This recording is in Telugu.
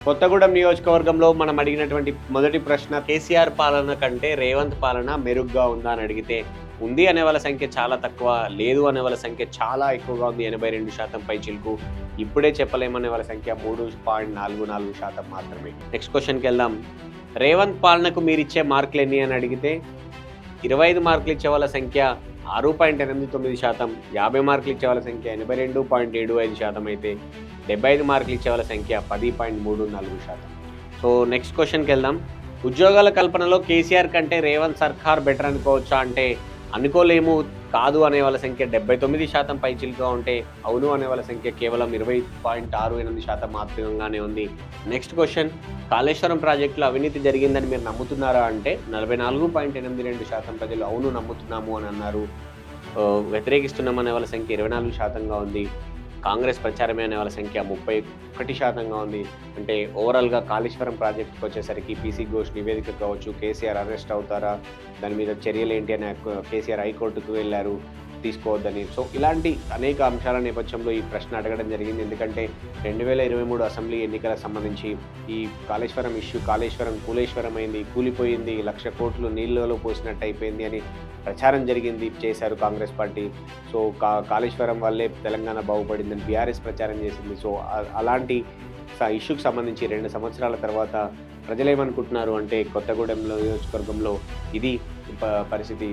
కొత్తగూడెం నియోజకవర్గంలో మనం అడిగినటువంటి మొదటి ప్రశ్న కేసీఆర్ పాలన కంటే రేవంత్ పాలన మెరుగ్గా ఉందా అని అడిగితే ఉంది అనే వాళ్ళ సంఖ్య చాలా తక్కువ, లేదు అనే వాళ్ళ సంఖ్య చాలా ఎక్కువగా ఉంది, 82% పై చిలుకు. ఇప్పుడే చెప్పలేమనే వాళ్ళ సంఖ్య 3.44% మాత్రమే. నెక్స్ట్ క్వశ్చన్కి వెళ్దాం. రేవంత్ పాలనకు మీరిచ్చే మార్కులు ఎన్ని అని అడిగితే 25 మార్కులు ఇచ్చే వాళ్ళ సంఖ్య 6.89%, 50 మార్కులు ఇచ్చే వాళ్ళ సంఖ్య 82.75% అయితే 75 మార్కులు ఇచ్చే వాళ్ళ సంఖ్య 10.34%. సో నెక్స్ట్ క్వశ్చన్కి వెళ్దాం. ఉద్యోగాల కల్పనలో కేసీఆర్ కంటే రేవంత్ సర్కార్ బెటర్ అనుకోవచ్చా అంటే అనుకోలేము, కాదు అనే వాళ్ళ సంఖ్య 79% పై చిలుగా ఉంటే అవును అనే వాళ్ళ సంఖ్య కేవలం 20.68% మాత్రమే ఉంది. Next question. కాళేశ్వరం ప్రాజెక్టులో అవినీతి జరిగిందని మీరు నమ్ముతున్నారా అంటే 44.82% ప్రజలు అవును నమ్ముతున్నాము అని అన్నారు. వ్యతిరేకిస్తున్నామనే వాళ్ళ సంఖ్య 24%గా ఉంది. కాంగ్రెస్ ప్రచారమే అనే వాళ్ళ సంఖ్య 31%గా ఉంది. అంటే ఓవరాల్గా కాళేశ్వరం ప్రాజెక్టుకి వచ్చేసరికి పీసీ ఘోష్ నివేదిక కావచ్చు, కేసీఆర్ అరెస్ట్ అవుతారా, దాని మీద చర్యలు ఏంటి అని కేసీఆర్ హైకోర్టుకు వెళ్ళారు తీసుకోవద్దని. సో ఇలాంటి అనేక అంశాల నేపథ్యంలో ఈ ప్రశ్న అడగడం జరిగింది. ఎందుకంటే 2023 అసెంబ్లీ ఎన్నికలకు సంబంధించి ఈ కాళేశ్వరం ఇష్యూ, కాళేశ్వరం కూలేశ్వరం అయింది, కూలిపోయింది, 1,00,000 కోట్లు నీళ్ళలో పోసినట్టు అయిపోయింది అని ప్రచారం చేశారు కాంగ్రెస్ పార్టీ. సో కాళేశ్వరం వల్లే తెలంగాణ బాగుపడిందని బీఆర్ఎస్ ప్రచారం చేసింది. సో అలాంటి ఇష్యూకి సంబంధించి 2 సంవత్సరాల తర్వాత ప్రజలు ఏమనుకుంటున్నారు అంటే కొత్తగూడెంలో నియోజకవర్గంలో ఇది పరిస్థితి.